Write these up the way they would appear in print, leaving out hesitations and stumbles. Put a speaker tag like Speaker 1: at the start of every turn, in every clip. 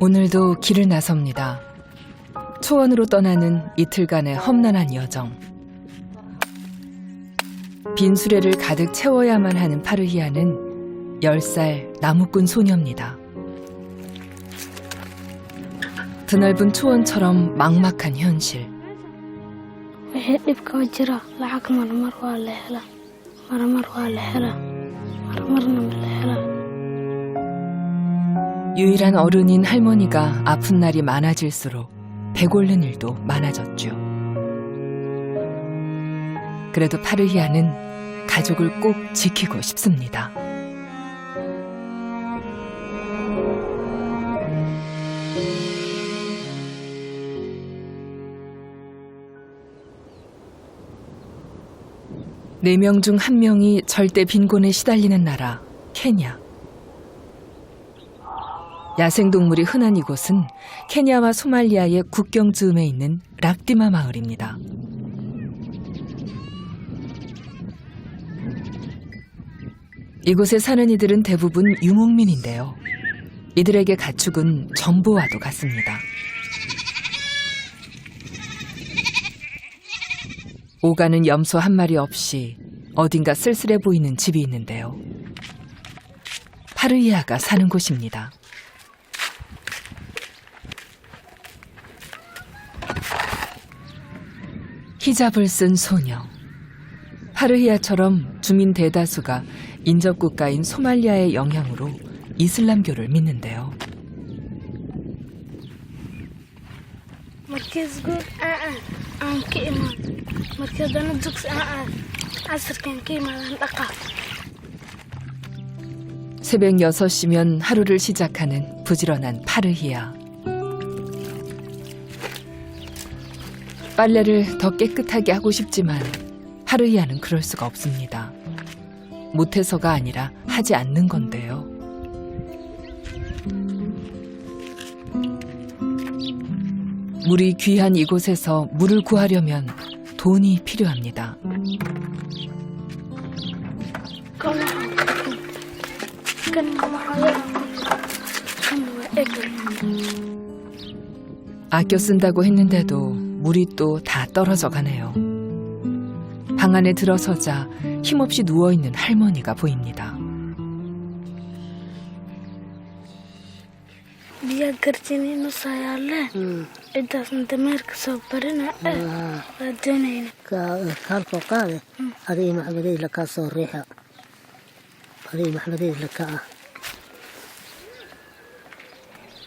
Speaker 1: 오늘도 길을 나섭니다. 초원으로 떠나는 이틀간의 험난한 여정. 빈 수레를 가득 채워야만 하는 파르히아는 10살 나무꾼 소녀입니다. 드넓은 초원처럼 막막한 현실. 유일한 어른인 할머니가 아픈 날이 많아질수록 배골른 일도 많아졌죠. 그래도 파르히아는 가족을 꼭 지키고 싶습니다. 네 명 중 한 명이 절대 빈곤에 시달리는 나라, 케냐. 야생동물이 흔한 이곳은 케냐와 소말리아의 국경 즈음에 있는 락디마 마을입니다. 이곳에 사는 이들은 대부분 유목민인데요. 이들에게 가축은 전보와도 같습니다. 오가는 염소 한 마리 없이 어딘가 쓸쓸해 보이는 집이 있는데요. 파르히아가 사는 곳입니다. 히잡을 쓴 소녀. 파르히아처럼 주민 대다수가 인접국가인 소말리아의 영향으로 이슬람교를 믿는데요. 새벽 6시면 하루를 시작하는 부지런한 파르히아. 빨래를 더 깨끗하게 하고 싶지만 파르히아는 그럴 수가 없습니다. 못해서가 아니라 하지 않는 건데요. 물이 귀한 이곳에서 물을 구하려면 돈이 필요합니다. 아껴 쓴다고 했는데도 물이 또 다 떨어져 가네요. 방 안에 들어서자 힘없이 누워있는 할머니가 보입니다.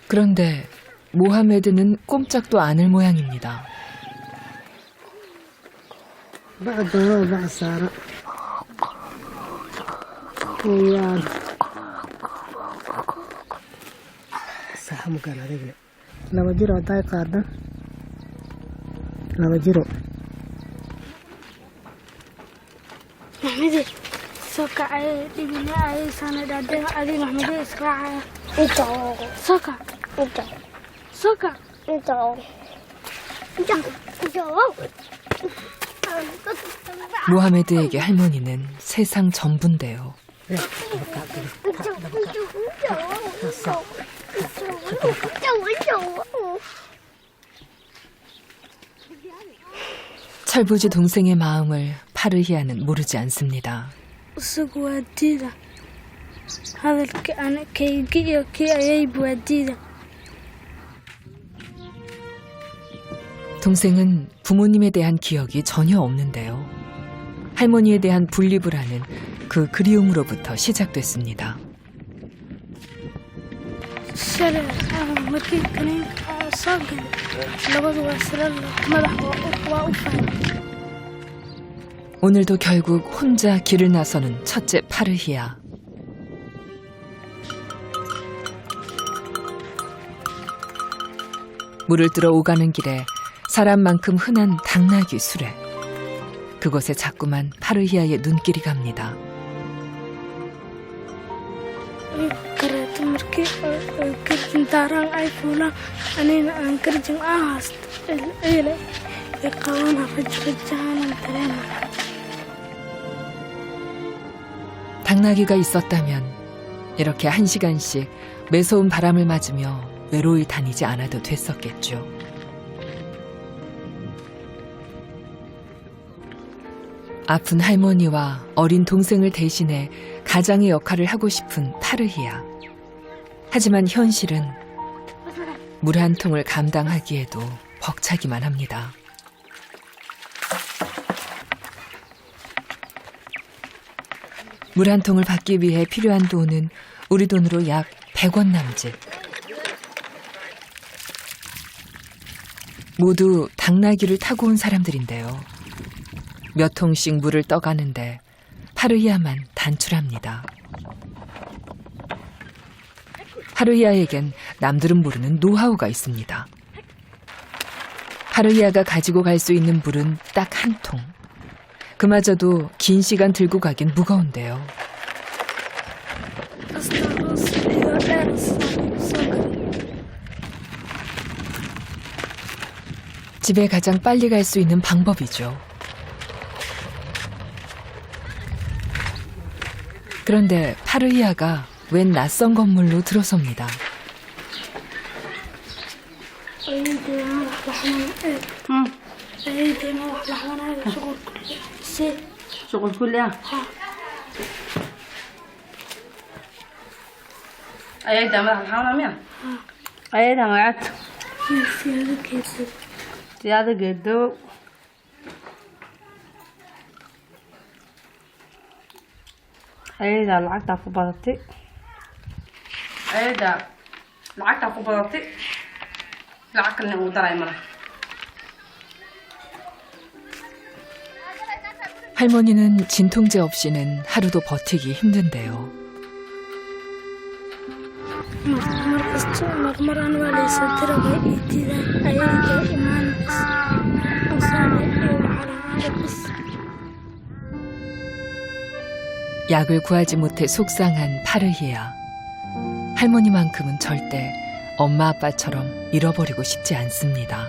Speaker 1: 그런데 모하메드는 꼼짝도 않을 모양입니다. 모하메드에게 할머니는 세상 전부인데요. 철부지 동생의 마음을 파르히아는 모르지 않습니다. 동생은 부모님에 대한 기억이 전혀 없는데요. 할머니에 대한 분리불안은 그 그리움으로부터 시작됐습니다. 오늘도 결국 혼자 길을 나서는 첫째 파르히아. 물을 들어 오가는 길에 사람만큼 흔한 당나귀 수레. 그곳에 자꾸만 파르히아의 눈길이 갑니다. 당나귀가 있었다면 이렇게 1시간씩 매서운 바람을 맞으며 외로이 다니지 않아도 됐었겠죠. 아픈 할머니와 어린 동생을 대신해 가장의 역할을 하고 싶은 파르히야. 하지만 현실은 물 한 통을 감당하기에도 벅차기만 합니다. 물 한 통을 받기 위해 필요한 돈은 우리 돈으로 약 100원 남짓. 모두 당나귀를 타고 온 사람들인데요. 몇 통씩 물을 떠가는데 파르히야만 단출합니다. 파르히야에겐 남들은 모르는 노하우가 있습니다. 파르히야가 가지고 갈 수 있는 물은 딱 한 통. 그마저도 긴 시간 들고 가긴 무거운데요. 집에 가장 빨리 갈 수 있는 방법이죠. 그런데 파르히야가 웬 낯선 건물로 들어섭니다.
Speaker 2: شغل كلها أيدا ما الحاونا ميا أيدا ما عاد زيادة قدو أيدا لعقتها كبرتي أيدا لعقتها كبرتي لعقني ودراي مرة
Speaker 1: 할머니는 진통제 없이는 하루도 버티기 힘든데요. 약을 구하지 못해 속상한 파르히야. 할머니만큼은 절대 엄마 아빠처럼 잃어버리고 싶지 않습니다.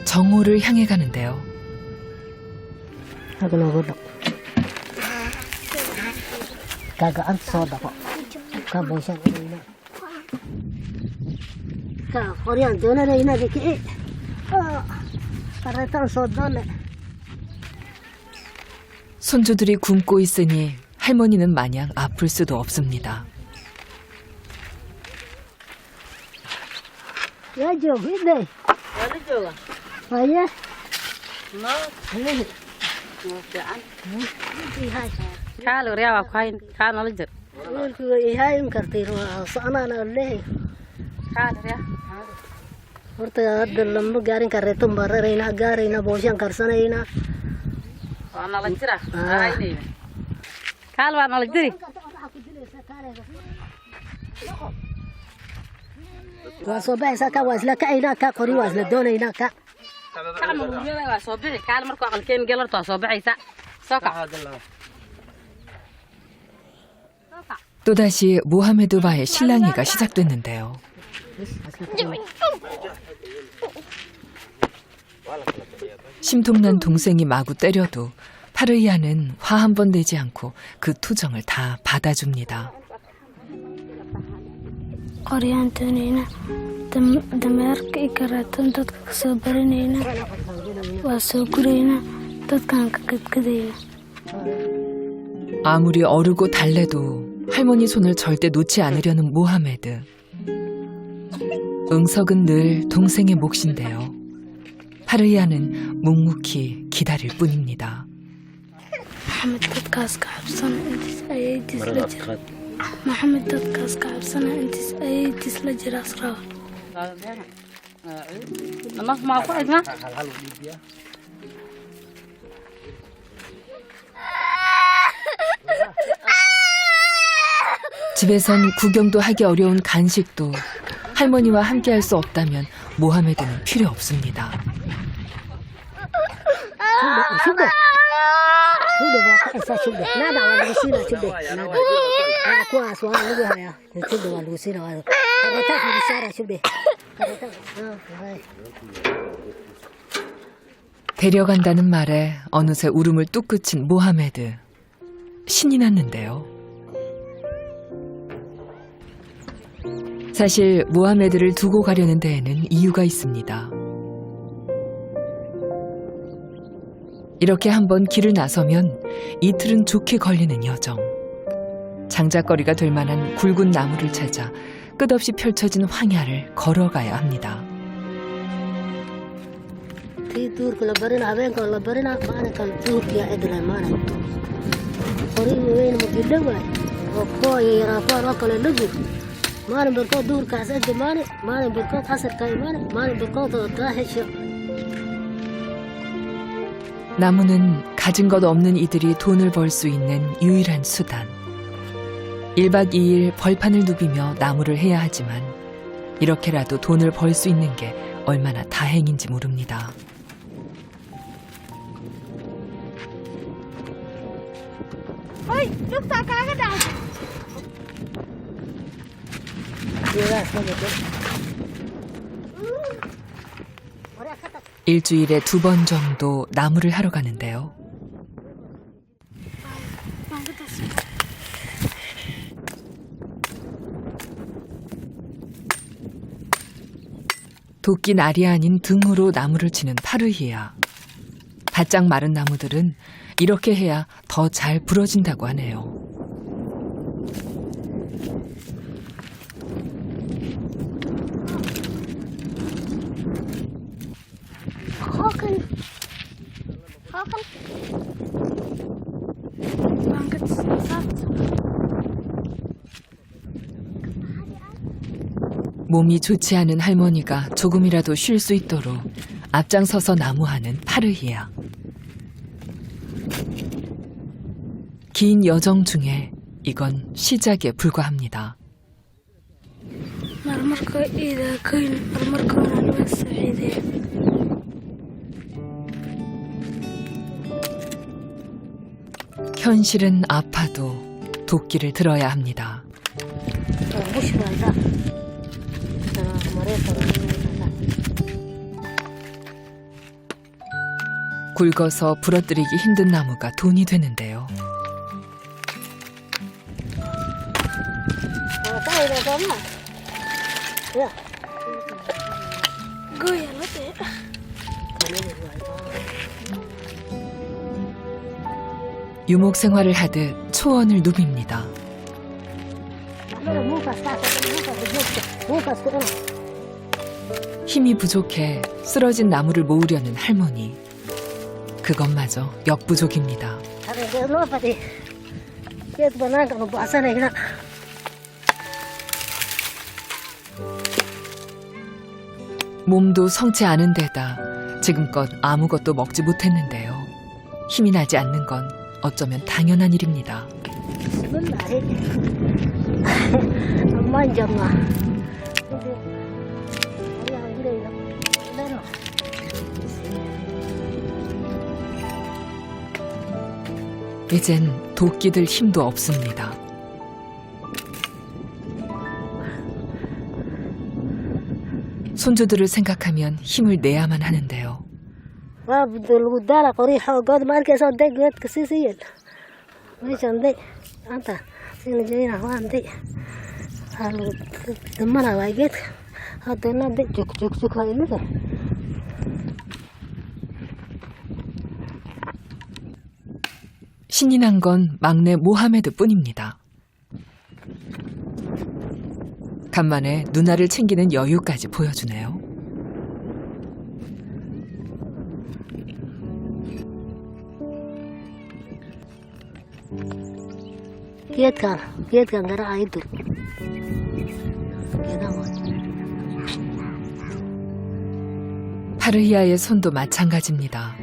Speaker 1: 정오를 향해 가는데요. 손주들이 굶고 있으니 할머니는 마냥 아플 수도 없습니다.
Speaker 2: أيه كالو رياضة كاين كانوا لجر هاي مكرتيرو صانا أنا اللي كالو ريا ورت هذا لما قارين كريتم برا رينا قارينا بوشان كرسنا هنا أنا لجرا هاي كالو أنا لجري وصوبه سكا وزلا كاينا كا قري وزلا دونينا كا كانوا ويلا وصوبه كان مركو قلكين قلرتو صوبعيسا سكا
Speaker 1: 또다시 모하메드와의 실랑이가 시작됐는데요. 심통난 동생이 마구 때려도 파르히야는 화 한 번 내지 않고 그 투정을 다 받아줍니다.
Speaker 3: qoryaantoonayna dameerka i karaatoon dadka ka soo baranayna waa soo gurayna dadkaan ka gadgadayna.
Speaker 1: 아무리 어르고 달래도 할머니 손을 절대 놓지 않으려는 모하메드. 응석은 늘 동생의 몫인데요. 파르히야는 묵묵히 기다릴 뿐입니다.
Speaker 3: maxamed dadkaas ka cabsana intiis ayaydiis la jira maxamed dadkaas ka cabsana intiis ayaydiis la jira asraba
Speaker 2: ما قعدنا
Speaker 1: 집에선 구경도 하기 어려운 간식도 할머니와 함께 할 수 없다면 모하메드는 필요 없습니다. 데려간다는 말에 어느새 울음을 뚝 그친 모하메드. 신이 났는데요. 사실 모하메드를 두고 가려는 데에는 이유가 있습니다. 이렇게 한번 길을 나서면 이틀은 좋게 걸리는 여정. 장작거리가 될 만한 굵은 나무를 찾아 끝없이 펼쳐진 황야를 걸어가야 합니다. 나무는 가진 것 없는 이들이 돈을 벌 수 있는 유일한 수단. 1박 2일 벌판을 누비며 나무를 해야 하지만 이렇게라도 돈을 벌 수 있는 게 얼마나 다행인지 모릅니다. 일주일에 2번 정도 나무를 하러 가는데요. 도끼 날이 아닌 등으로 나무를 치는 파르히야. 바짝 마른 나무들은 이렇게 해야 더 잘 부러진다고 하네요. 몸이 좋지 않은 할머니가 조금이라도 쉴 수 있도록 앞장서서 나무하는 파르히야. 긴 여정 중에 이건 시작에 불과합니다. 현실은 아파도 도끼를 들어야 합니다. 굵어서 부러뜨리기 힘든 나무가 돈이 되는데요. 유목 생활을 하듯 초원을 누빕니다. 힘이 부족해 쓰러진 나무를 모으려는 할머니. 그것마저 역부족입니다. 몸도 성치 않은 데다 지금껏 아무것도 먹지 못했는데요. 힘이 나지 않는 건 어쩌면 당연한 일입니다. 이젠 도끼들 힘도 없습니다. 손주들을 생각하면 힘을 내야만 하는데요. 신이 난 건 막내 모하메드 뿐입니다. 간만에 누나를 챙기는 여유까지 보여주네요. 파르히야의 손도 마찬가지입니다.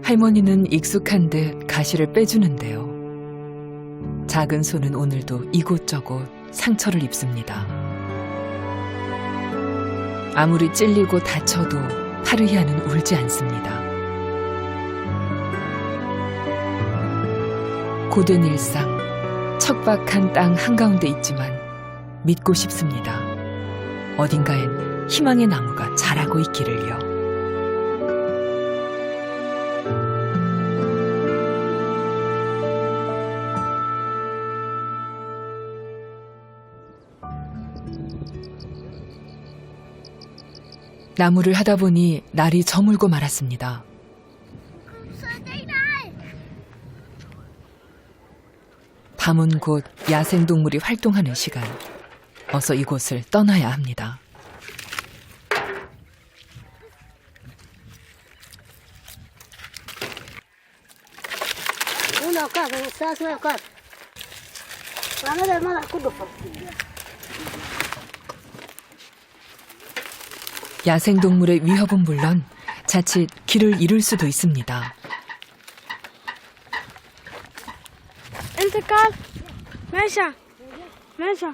Speaker 1: 할머니는 익숙한 듯 가시를 빼주는데요. 작은 손은 오늘도 이곳저곳 상처를 입습니다. 아무리 찔리고 다쳐도 파르히야는 울지 않습니다. 고된 일상, 척박한 땅 한가운데 있지만 믿고 싶습니다. 어딘가엔 희망의 나무가 자라고 있기를요. 나무를 하다 보니 날이 저물고 말았습니다. 밤은 곧 야생동물이 활동하는 시간. 어서 이곳을 떠나야 합니다. 야생동물의 위협은 물론 자칫 길을 잃을 수도 있습니다.
Speaker 3: انت قال ماشي ماشي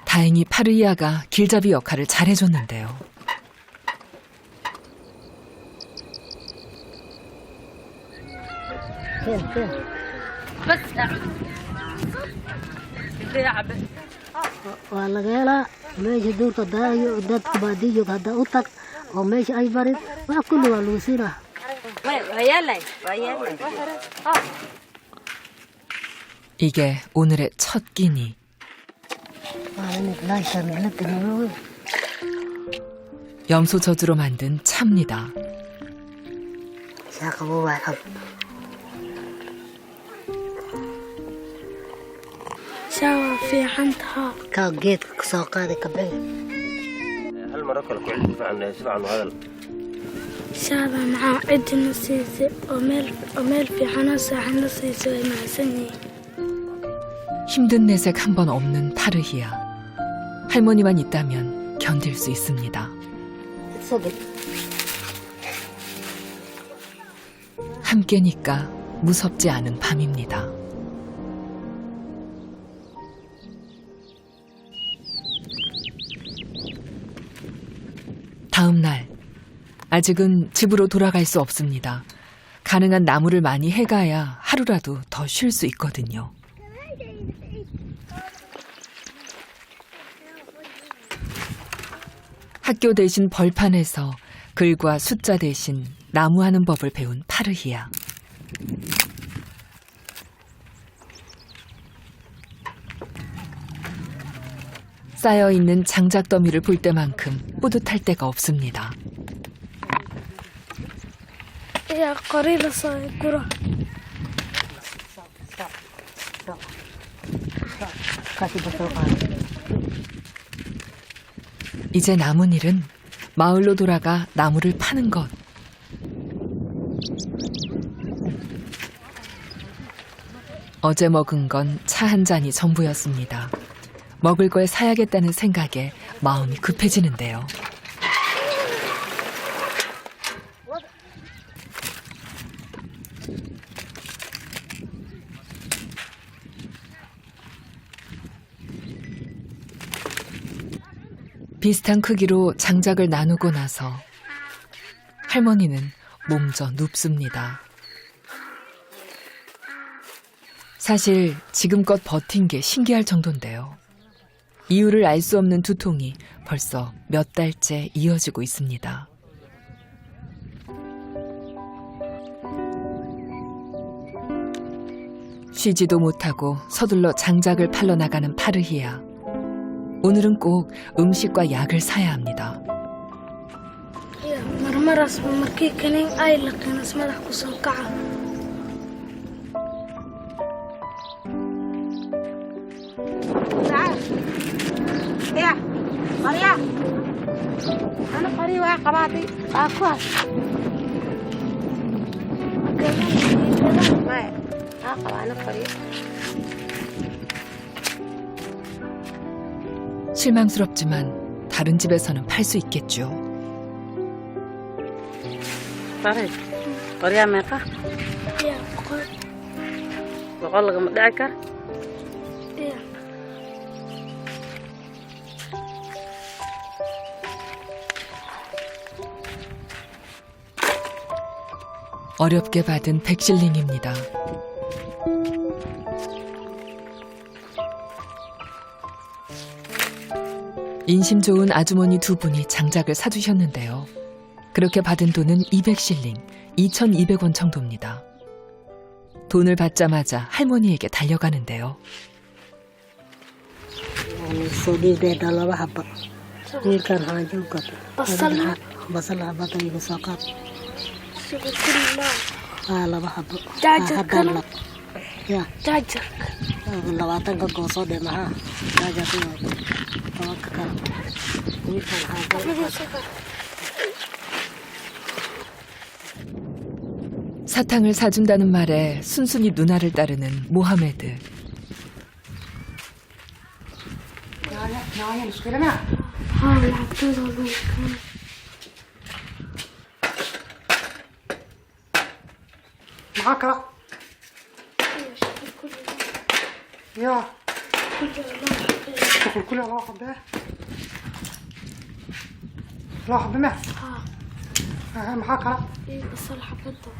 Speaker 1: 다행히 파르이아가 길잡이 역할을 잘해줬는데요.
Speaker 2: waa laga helaa meesha duurka daayo dadka baadiyo hadda u tag oo meesha ay barid wax kulli waa lagu siinaa
Speaker 1: 이게 오늘의 첫 끼니. 염소 젖으로 만든 차입니다.
Speaker 3: شاوى في عندها
Speaker 2: ka geedka kasoo qaaday kabeen
Speaker 4: هل مرة كل عن سبع هذا
Speaker 3: شاوى مع عد نسيسي وميل في حناسة عن نسيسي مع سني
Speaker 1: 힘든 내색 한 번 없는 파르히아. 할머니만 있다면 견딜 수 있습니다. 함께니까 무섭지 않은 밤입니다. 다음 날, 아직은 집으로 돌아갈 수 없습니다. 가능한 나무를 많이 해가야 하루라도 더 쉴 수 있거든요. 학교 대신 벌판에서 글과 숫자 대신 나무하는 법을 배운 파르히아. 쌓여있는 장작더미를 볼 때만큼 뿌듯할 때가 없습니다.
Speaker 3: يا قريبة صايقرة
Speaker 1: 이제 남은 일은 마을로 돌아가 나무를 파는 것. 어제 먹은 건 차 한 잔이 전부였습니다. 먹을 걸 사야겠다는 생각에 마음이 급해지는데요. 비슷한 크기로 장작을 나누고 나서 할머니는 몸져 눕습니다. 사실 지금껏 버틴 게 신기할 정도인데요. 이유를 알 수 없는 두통이 벌써 몇 달째 이어지고 있습니다. 쉬지도 못하고 서둘러 장작을 팔러 나가는 파르히아. 오늘은 꼭 음식과 약을 사야 합니다.
Speaker 3: مرمرة مركي كنين أي لكن اسمه لك وسوقعة
Speaker 5: تعال يا مريا أنا قريبة قباطي أكواس ما أنا قريبة
Speaker 1: 실망스럽지만 다른 집에서는 팔 수 있겠죠.
Speaker 2: farid qoryaa meeqa
Speaker 3: يا قول
Speaker 2: boqol lagama dhici kar
Speaker 3: يا
Speaker 1: 어렵게 받은 100실링입니다. 인심 좋은 아주머니 두 분이 장작을 사주셨는데요. 그렇게 받은 돈은 200실링, 2,200원 정도입니다. 돈을 받자마자 할머니에게 달려가는데요.
Speaker 2: 소디 배달로 하바. 이kan haju kat. Basal haba to igo sakat. Ala haba. Jajar. Ya. Jajar. Lawatan ka goso de maha. Jajar to. Tawakal. Ikan haju.
Speaker 1: 사탕을 사준다는 말에 순순히 누나를 따르는 모하메드.
Speaker 6: معك يا تاكل كلها لا حبه لا حبه ما معك
Speaker 3: بصل حبته.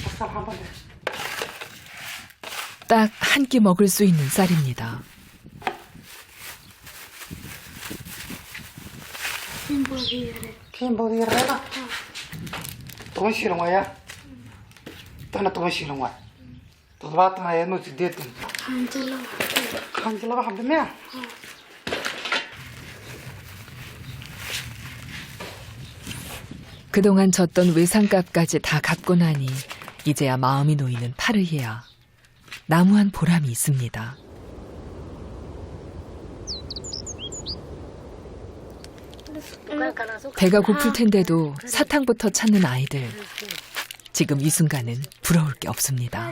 Speaker 6: بصل حبه
Speaker 1: 딱 한 끼 먹을 수 있는 쌀입니다.
Speaker 6: كين بودي الرياضة تمشي لهم أنا تمشي لهم تضبط معي إنه تديتهم خنجلة واحد بمية
Speaker 1: 그동안 졌던 외상값까지 다 갚고 나니 이제야 마음이 놓이는 파르히야. 나무한 보람이 있습니다. 배가 고플 텐데도 사탕부터 찾는 아이들. 지금 이 순간은 부러울 게 없습니다.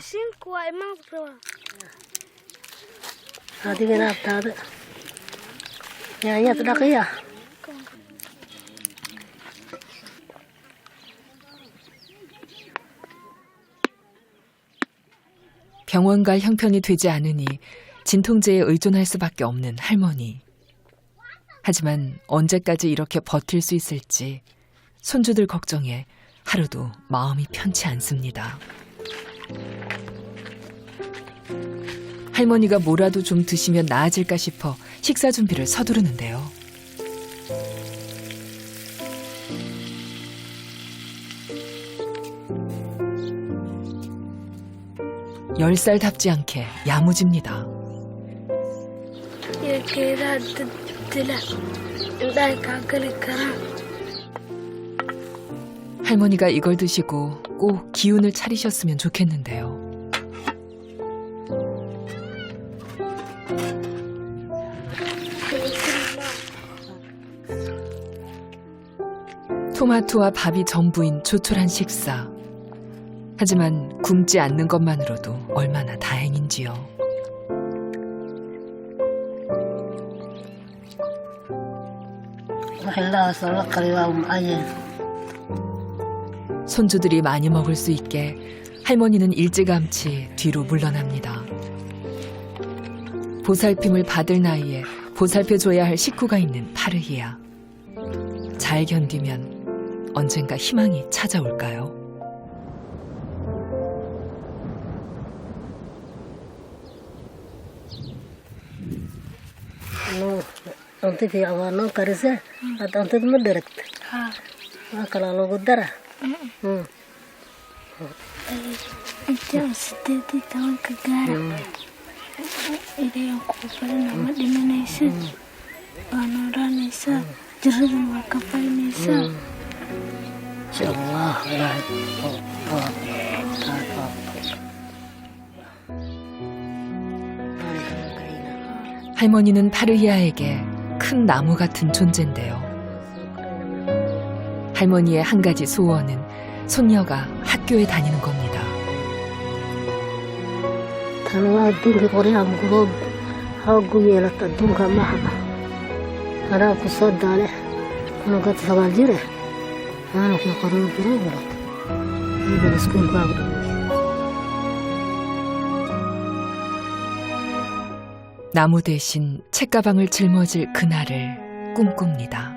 Speaker 2: Hadi ben aptadı. Ya yatrak ya.
Speaker 1: 병원 갈 형편이 되지 않으니 진통제에 의존할 수밖에 없는 할머니. 하지만 언제까지 이렇게 버틸 수 있을지 손주들 걱정에 하루도 마음이 편치 않습니다. 할머니가 뭐라도 좀 드시면 나아질까 싶어 식사 준비를 서두르는데요. 열 살답지 않게 야무집니다. 할머니가 이걸 드시고 꼭 기운을 차리셨으면 좋겠는데요. 토마토와 밥이 전부인 조촐한 식사. 하지만 굶지 않는 것만으로도 얼마나 다행인지요. 손주들이 많이 먹을 수 있게 할머니는 일찌감치 뒤로 물러납니다. 보살핌을 받을 나이에 보살펴줘야 할 식구가 있는 파르히야. 잘 견디면 언젠가 희망이 찾아올까요?
Speaker 2: Nanti di awal no karisnya, atau nanti mendarat. Kalau lo gudara.
Speaker 3: Itu sedih tahun kegara. Ini yang kupal nama di Indonesia. Orang Indonesia, jeruk kapal Indonesia.
Speaker 2: Insyaallah lah.
Speaker 1: 할머니는 파르히아에게 큰 나무 같은 존재인데요. 할머니의 한 가지 소원은 손녀가 학교에 다니는 겁니다.
Speaker 2: Tanwa dungi kore hamgo hagu yelata dunga mahaba. Ara ku sodale. Ano gat sawaljire. Ano ke kore buru buru. Ibu school bagu.
Speaker 1: 나무 대신 책가방을 짊어질 그날을 꿈꿉니다.